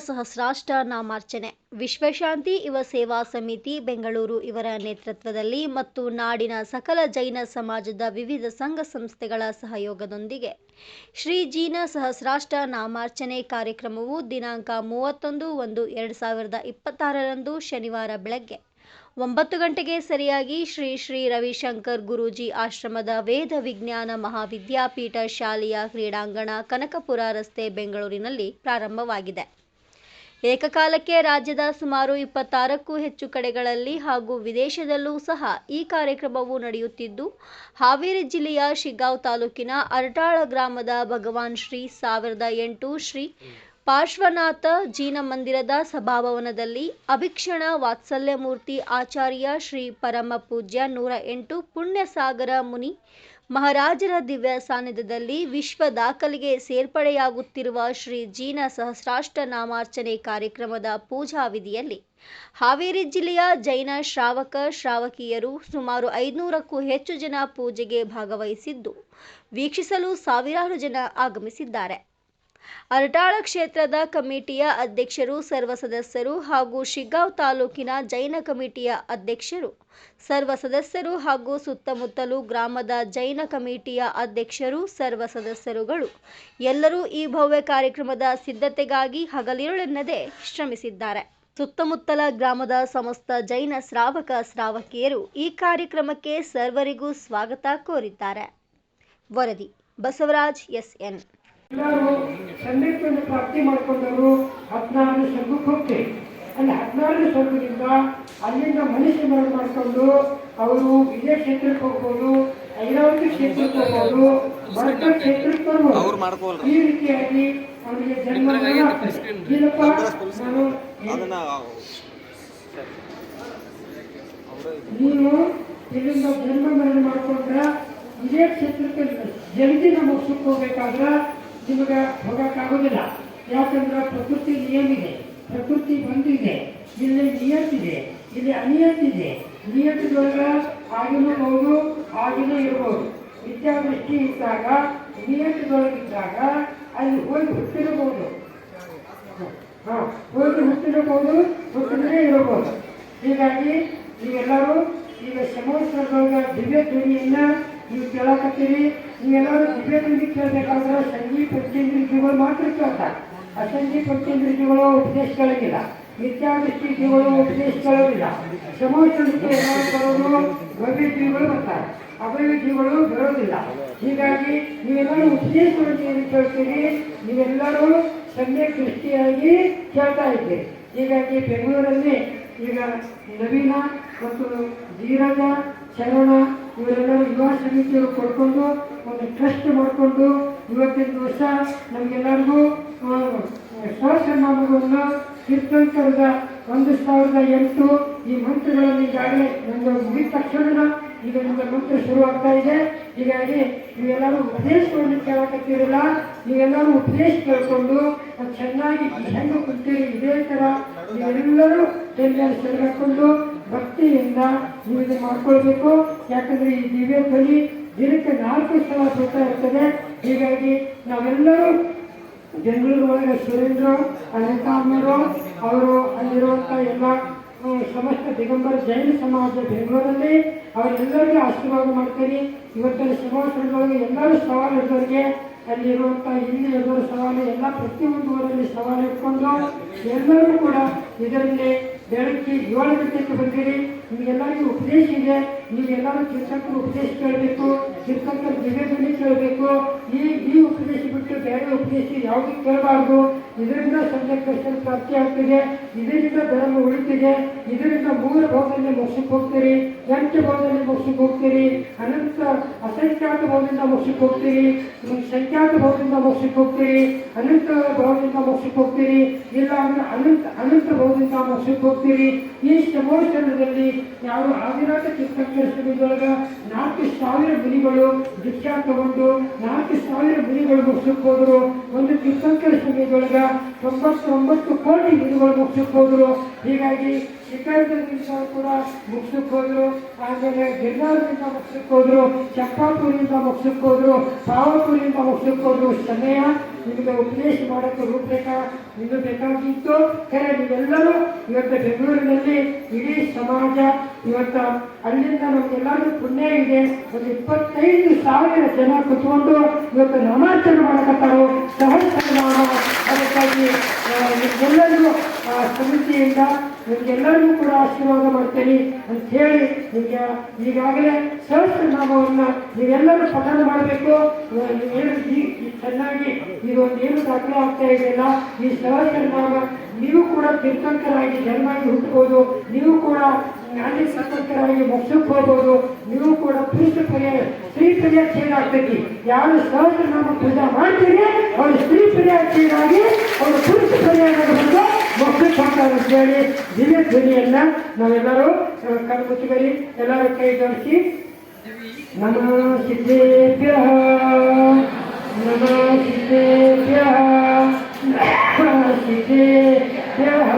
ಸಹಸ್ರಾಷ್ಟ ನಾಮಾರ್ಚನೆ ವಿಶ್ವಶಾಂತಿ ಯುವ ಸೇವಾ ಸಮಿತಿ ಬೆಂಗಳೂರು ಇವರ ನೇತೃತ್ವದಲ್ಲಿ ಮತ್ತು ನಾಡಿನ ಸಕಲ ಜೈನ ಸಮಾಜದ ವಿವಿಧ ಸಂಘ ಸಂಸ್ಥೆಗಳ ಸಹಯೋಗದೊಂದಿಗೆ ಶ್ರೀ ಜೀನ ಸಹಸ್ರಾಷ್ಟ ನಾಮಾರ್ಚನೆ ಕಾರ್ಯಕ್ರಮವು ದಿನಾಂಕ 31/1/2026 ಶನಿವಾರ ಬೆಳಗ್ಗೆ 9 ಗಂಟೆಗೆ ಸರಿಯಾಗಿ ಶ್ರೀ ಶ್ರೀ ರವಿಶಂಕರ್ ಗುರೂಜಿ ಆಶ್ರಮದ ವೇದ ವಿಜ್ಞಾನ ಮಹಾವಿದ್ಯಾಪೀಠ ಶಾಲೆಯ ಕ್ರೀಡಾಂಗಣ ಕನಕಪುರ ರಸ್ತೆ ಬೆಂಗಳೂರಿನಲ್ಲಿ ಪ್ರಾರಂಭವಾಗಿದೆ. ಏಕಕಾಲಕ್ಕೆ ರಾಜ್ಯದ ಸುಮಾರು 26ಕ್ಕೂ ಹೆಚ್ಚು ಕಡೆಗಳಲ್ಲಿ ಹಾಗೂ ವಿದೇಶದಲ್ಲೂ ಸಹ ಈ ಕಾರ್ಯಕ್ರಮವು ನಡೆಯುತ್ತಿದ್ದು, ಹಾವೇರಿ ಜಿಲ್ಲೆಯ ಶಿಗ್ಗಾಂವ್ ತಾಲೂಕಿನ ಅರಟಾಳ ಗ್ರಾಮದ ಭಗವಾನ್ ಶ್ರೀ 1008 ಶ್ರೀ ಪಾರ್ಶ್ವನಾಥ ಜೀನ ಮಂದಿರದ ಸಭಾಭವನದಲ್ಲಿ ಅಭಿಕ್ಷಣ ವಾತ್ಸಲ್ಯಮೂರ್ತಿ ಆಚಾರ್ಯ ಶ್ರೀ ಪರಮ ಪೂಜ್ಯ 108 ಪುಣ್ಯಸಾಗರ ಮುನಿ ಮಹಾರಾಜರ ದಿವ್ಯ ಸಾನ್ನಿಧ್ಯದಲ್ಲಿ ವಿಶ್ವ ದಾಖಲೆಗೆ ಸೇರ್ಪಡೆಯಾಗುತ್ತಿರುವ ಶ್ರೀ ಜೀನ ಸಹಸ್ರಾಷ್ಟ ನಾಮಾರ್ಚನೆ ಕಾರ್ಯಕ್ರಮದ ಪೂಜಾ ವಿಧಿಯಲ್ಲಿ ಹಾವೇರಿ ಜಿಲ್ಲೆಯ ಜೈನ ಶ್ರಾವಕ ಶ್ರಾವಕಿಯರು ಸುಮಾರು 500ಕ್ಕೂ ಹೆಚ್ಚು ಜನ ಪೂಜೆಗೆ ಭಾಗವಹಿಸಿದ್ದು, ವೀಕ್ಷಿಸಲು ಸಾವಿರಾರು ಜನ ಆಗಮಿಸಿದ್ದಾರೆ. ಅರಟಾಳ ಕ್ಷೇತ್ರದ ಕಮಿಟಿಯ ಅಧ್ಯಕ್ಷರು, ಸರ್ವ ಸದಸ್ಯರು ಹಾಗೂ ಶಿಗ್ಗಾಂವ್ ತಾಲೂಕಿನ ಜೈನ ಕಮಿಟಿಯ ಅಧ್ಯಕ್ಷರು, ಸರ್ವ ಸದಸ್ಯರು ಹಾಗೂ ಸುತ್ತಮುತ್ತಲು ಗ್ರಾಮದ ಜೈನ ಕಮಿಟಿಯ ಅಧ್ಯಕ್ಷರು, ಸರ್ವ ಸದಸ್ಯರುಗಳು ಎಲ್ಲರೂ ಈ ಭವ್ಯ ಕಾರ್ಯಕ್ರಮದ ಸಿದ್ಧತೆಗಾಗಿ ಹಗಲಿರುಳೆನ್ನದೆ ಶ್ರಮಿಸಿದ್ದಾರೆ. ಸುತ್ತಮುತ್ತಲ ಗ್ರಾಮದ ಸಮಸ್ತ ಜೈನ ಶ್ರಾವಕ ಶ್ರಾವಕಿಯರು ಈ ಕಾರ್ಯಕ್ರಮಕ್ಕೆ ಸರ್ವರಿಗೂ ಸ್ವಾಗತ ಕೋರಿದ್ದಾರೆ. ವರದಿ ಬಸವರಾಜ್ ಎಸ್.ಎನ್. ಎಲ್ಲರೂ ಸಂದೇಶವನ್ನು ಪ್ರಾಪ್ತಿ ಮಾಡಿಕೊಂಡವರು 14 ಸ್ವರ್ಗಕ್ಕೆ ಹೋಗ್ತೇವೆ. ಅಲ್ಲಿ 14 ಸ್ವರ್ಗದಿಂದ ಅಲ್ಲಿಂದ ಮನುಷ್ಯನನ್ನು ಮಾಡಿಕೊಂಡು ಅವರು ವಿಜಯ ಕ್ಷೇತ್ರಕ್ಕೆ ಹೋಗ್ಬೋದು, ಐರಾವತಿ ಕ್ಷೇತ್ರಕ್ಕೆ ಹೋಗ್ಬೋದು, ಭರತ ಕ್ಷೇತ್ರಕ್ಕೆ ಬರ್ಬೋದು. ಈ ರೀತಿಯಾಗಿ ಅವರಿಗೆ ಜನ್ಮ ಇಲ್ಲಪ್ಪ ನೀನು ಇಲ್ಲಿಂದ ಜನ್ಮ ಮರಣ ಮಾಡಿಕೊಂಡ್ರ ವಿಜಯ ಕ್ಷೇತ್ರಕ್ಕೆ ಜಲ್ದಿ ನಮ್ಮ ಮೋಕ್ಷಕ್ಕೆ ಹೋಗ್ಬೇಕಾದ್ರೆ ನಿಮಗೆ ಹೋಗೋಕ್ಕಾಗೋದಿಲ್ಲ. ಯಾಕಂದ್ರೆ ಪ್ರಕೃತಿ ನಿಯಮ ಇದೆ, ಪ್ರಕೃತಿ ಬಂದಿದೆ, ಇಲ್ಲಿ ನಿಯತ್ತಿದೆ, ಇಲ್ಲಿ ಅನಿಯತ್ತಿದೆ. ನಿಯತ್ತದೊಳಗೆ ಆಗಿನಬಹುದು, ಆಗಿನ ಇರಬಹುದು. ವಿದ್ಯಾದೃಷ್ಟಿ ಇದ್ದಾಗ ನಿಯತ್ತದೊಳಗಿದ್ದಾಗ ಅಲ್ಲಿ ಹೋಗಿ ಹುಟ್ಟಿರಬಹುದು, ಹೋಗಿ ಹುಟ್ಟಿರಬಹುದು, ಹುಟ್ಟಿದ್ರೆ ಇರಬಹುದು. ಹೀಗಾಗಿ ನೀವೆಲ್ಲರೂ ಈಗ ಸಮವಸ್ತ್ರದೊಳಗೆ ದಿವ್ಯ ಧ್ವನಿಯನ್ನ ನೀವು ಕೇಳಕತ್ತೀರಿ. ನೀವೆಲ್ಲರೂ ದಿವ್ಯ ಧ್ವನಿ ಕೇಳಬೇಕಾದ್ರೆ ಸಂಗೀತ ಪಂಚೇಂದ್ರಿಯಗಳು ಮಾತ್ರ ಕೇಳ್ತಾರೆ. ಅಸಂಗೀತ ಪಂಚೇಂದ್ರಿಯಗಳು ಉಪದೇಶಗಳಿಗಿಲ್ಲ, ಮಿಥ್ಯಾದೃಷ್ಟಿಗಳು ಉಪದೇಶಗಳಿಲ್ಲ. ಸಮವಸ್ತ್ರಕ್ಕೆ ಬರೋದು ಭವ್ಯ ಜೀವಿಗಳು ಬರ್ತಾರೆ, ಅಭವ್ಯ ಜೀವಿಗಳು ಬರೋದಿಲ್ಲ. ಹೀಗಾಗಿ ನೀವೆಲ್ಲರೂ ಉಪದೇಶಗಳನ್ನು ಏನು ಕೇಳ್ತೀರಿ, ನೀವೆಲ್ಲರೂ ಸಮ್ಯಕ್ ದೃಷ್ಟಿಯಾಗಿ ಕೇಳ್ತಾ ಇದ್ದೀರಿ. ಹೀಗಾಗಿ ಬೆಂಗಳೂರಲ್ಲಿ ಈಗ ನವೀನ ಮತ್ತು ಧೀರಜ, ಶರಣ ಇವರೆಲ್ಲರೂ ಯುವ ಸಮಿತಿಯವರು ಕೊಡ್ಕೊಂಡು ಒಂದು ಟ್ರಸ್ಟ್ ಮಾಡಿಕೊಂಡು ಇವತ್ತಿನ ದಿವಸ ನಮಗೆಲ್ಲರಿಗೂ ಸಹಸನ್ಮಾನವನ್ನು ತೀರ್ಥಂಕರದ 1008 ಈ ಮಂತ್ರಗಳನ್ನು ಈಗಾಗಲೇ ನಮಗೆ ಮುಗಿದ ತಕ್ಷಣ ಈಗ ನಿಮಗೆ ಮಂತ್ರ ಶುರುವಾಗ್ತಾ ಇದೆ. ಹೀಗಾಗಿ ನೀವೆಲ್ಲರೂ ಉಪದೇಶವನ್ನು ಕೇಳಕತ್ತಿರಲ್ಲ, ನೀವೆಲ್ಲರೂ ಉಪದೇಶ ಕೇಳಿಕೊಂಡು ಚೆನ್ನಾಗಿ ಹೆಂಗೆ ಕುಂತೀರಿ ಇದೇ ಥರ ನೀವೆಲ್ಲರೂ ತೆರೆಯಲ್ಲಿ ಸೆಳೆಕೊಂಡು ಭಕ್ತಿಯಿಂದ ನೀವು ಇದು ಮಾಡ್ಕೊಳ್ಬೇಕು. ಯಾಕಂದರೆ ಈ ದಿವ್ಯ ಧ್ವನಿ ದಿನಕ್ಕೆ 4 ಸಲ ಬರ್ತಾ ಇರ್ತದೆ. ಹೀಗಾಗಿ ನಾವೆಲ್ಲರೂ ಬೆಂಗಳೂರು ಒಳಗೆ ಸುರೇಂದ್ರ ಅನಿತಾಮರು ಅವರು ಅಲ್ಲಿರುವಂಥ ಎಲ್ಲ ಸಮಸ್ತ ದಿಗಂಬರ ಜೈನ ಸಮಾಜ ಬೆಂಗಳೂರಲ್ಲಿ ಅವರೆಲ್ಲರಿಗೂ ಆಶೀರ್ವಾದ ಮಾಡ್ತೀನಿ. ಇವತ್ತಿನ ಸಮಾಜದೊಳಗೆ ಎಲ್ಲರೂ ಸವಾಲು ಇದ್ದವರಿಗೆ ಅಲ್ಲಿರುವಂಥ ಇಲ್ಲಿ ಎಲ್ಲರೂ ಸವಾಲು ಎಲ್ಲ ಪ್ರತಿಯೊಂದು ಊರಲ್ಲಿ ಸವಾಲು ಇಟ್ಕೊಂಡು ಎಲ್ಲರೂ ಕೂಡ ಇದರಲ್ಲಿ ಬೆಳಗ್ಗೆ 7 ಗಂಟೆಗೆ ಬಂದಿರಿ. ನಿಮಗೆಲ್ಲರಿಗೂ ಉಪದೇಶ ಇದೆ. ನೀವೆಲ್ಲರೂ ತೀರ್ಥಂಕರು ಉಪದೇಶ ಕೇಳಬೇಕು, ತೀರ್ಥಂಕರ ದಿವ್ಯ ಧ್ವನಿ ಕೇಳಬೇಕು. ಈ ಉಪದೇಶ ಬಿಟ್ಟು ಬೇರೆ ಉಪದೇಶ ಯಾವುದೂ ಕೇಳಬಾರ್ದು. ಇದರಿಂದ ಸಮ್ಯಕ್ ದರ್ಶನ ಪ್ರಾಪ್ತಿ ಆಗ್ತಿದೆ, ಇದರಿಂದ ಧರ್ಮ ಉಳಿತಿದೆ. ಇದರಿಂದ 3 ಭಾವದಲ್ಲಿ ಮೋಕ್ಷಕ್ಕೆ ಹೋಗ್ತೀರಿ, 8 ಭಾವದಲ್ಲಿ ಮೋಕ್ಷಕ್ಕೆ ಹೋಗ್ತೀರಿ, ಅನಂತ ಅಸಂಖ್ಯಾತ ಭಾವದಿಂದ ಮೋಕ್ಷಕ್ಕೆ ಹೋಗ್ತೀರಿ, ಸಂಖ್ಯಾತ ಭಾವದಿಂದ ಮೋಕ್ಷಕ್ಕೆ ಹೋಗ್ತೀರಿ, ಅನಂತ ಭಾವದಿಂದ ಮೋಕ್ಷಕ್ಕೆ ಹೋಗ್ತೀರಿ, ಇಲ್ಲ ಅಂದ್ರೆ ಅನಂತ ಭಾವದಿಂದ ಮೋಕ್ಷಕ್ಕೆ ಹೋಗ್ತೀರಿ. ಈ ಸಮೋತ್ಸವದಲ್ಲಿ ಯಾರು ಆದಿನಾಥ ತೀರ್ಥಂಕರ ಸಮಿತಿಯೊಳಗೆ 4000 ಮುನಿಗಳು ದೀಕ್ಷಾ ತಗೊಂಡು 4000 ಮುನಿಗಳು ಮೋಕ್ಷಕ್ಕೆ ಹೋದರು. ಒಂದು ತೀರ್ಥಂಕರ ಸಮಿತಿಯೊಳಗೆ 99 ಕೋಟಿ ಮುನಿಗಳು ಮೋಕ್ಷಕ್ಕೆ ಹೋದರು. ಹೀಗಾಗಿ ಶಿಖರದಿಂದ ಕೂಡ ಮೋಕ್ಷಕ್ಕೆ ಹೋದರು. ಆಮೇಲೆ ಗಿರ್ನಾರದಿಂದ ಮೋಕ್ಷಕ್ಕೆ ಹೋದರು, ಚಪ್ಪಾಪುರಿಯಿಂದ ಮೋಕ್ಷಕ್ಕೆ ಹೋದರು, ಪಾವಪುರಿಯಿಂದ ಮೋಕ್ಷಕ್ಕೆ ಹೋದರು. ಸಮಯ ನಿಮಗೆ ಉಪದೇಶ ಮಾಡೋಕ್ಕೆ ರೂಪರೇಖಾ ನಿಮಗೆ ಬೇಕಾಗಿತ್ತು. ಖರೆ ನೀವೆಲ್ಲರೂ ಇವತ್ತು ಬೆಂಗಳೂರಿನಲ್ಲಿ ಇಡೀ ಸಮಾಜ ಇವತ್ತು ಅಲ್ಲಿಂದ ನಮಗೆಲ್ಲರಿಗೂ ಪುಣ್ಯ ಇದೆ. ಒಂದು 25,000 ಜನ ಕುತ್ಕೊಂಡು ಇವತ್ತು ನಾಮಾರ್ಚನೆ ಮಾಡಕತ್ತಾರೋ ಸಹಸ್ರನಾಮ. ಅದಕ್ಕಾಗಿ ನಿಮಗೆಲ್ಲರಿಗೂ ಸಮಿತಿಯಿಂದ ನಿಮಗೆಲ್ಲರಿಗೂ ಕೂಡ ಆಶೀರ್ವಾದ ಮಾಡ್ತೇನೆ ಅಂತ ಹೇಳಿ ನಿಮಗೆ ಈಗಾಗಲೇ ಸಹಸ್ರನಾಮವನ್ನು ನೀವೆಲ್ಲರೂ ಪಠಣ ಮಾಡಬೇಕು. ನೀವೇನು ಚೆನ್ನಾಗಿ ಇದೊಂದು ಏನು ದಾಖಲೆ ಆಗ್ತಾ ಇದೆಯಲ್ಲ, ಈ ಸಹಸ್ರನಾಮ ನೀವು ಕೂಡ ತೀರ್ಥಂಕರಾಗಿ ಜನ್ಮಾಗಿ ಹುಟ್ಟಬಹುದು, ನೀವು ಕೂಡ ಜ್ಞಾನಿ ಸಂತಂಕರಾಗಿ ಮೋಕ್ಷಕ್ಕೆ ಹೋಗ್ಬೋದು, ನೀವು ಕೂಡ ಪುರುಷ ಪರ್ಯಾಯ ಸ್ತ್ರೀ ಪರ್ಯಾಯ ಚೇಂಜ್ ಆಗ್ತೈತಿ. ಯಾರು ಸಹಸ್ರನಾಮ ಪೂಜಾ ಮಾಡ್ತೀರಿ ಅವರು ಸ್ತ್ರೀ ಪರ್ಯಾಯ ಚೇಂಜ್ ಆಗಿ ಅವರು ಪುರುಷ ಪರ್ಯಾಯ ಬಂದು ಮೋಕ್ಷಕ್ಕೆ ಹೋಗ್ತಾರೆ ಅಂತ ಹೇಳಿ ದಿವ್ಯ ಧ್ವನಿಯನ್ನ ನಾವೆಲ್ಲರೂ ಕಣ್ಮುಚ್ಚಿಬರಿ ಎಲ್ಲರೂ ಕೈ ಜೋಡಿಸಿ ನಮಃ ಸಿದ್ಧೇಭ್ಯಃ ನಮಃ ಸಿದ್ಧೇಭ್ಯಃ ನಮಃ ಸಿದ್ಧೇಭ್ಯಃ.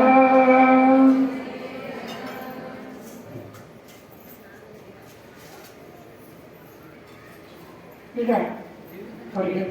ಈಗ ಅವರಿಗೆ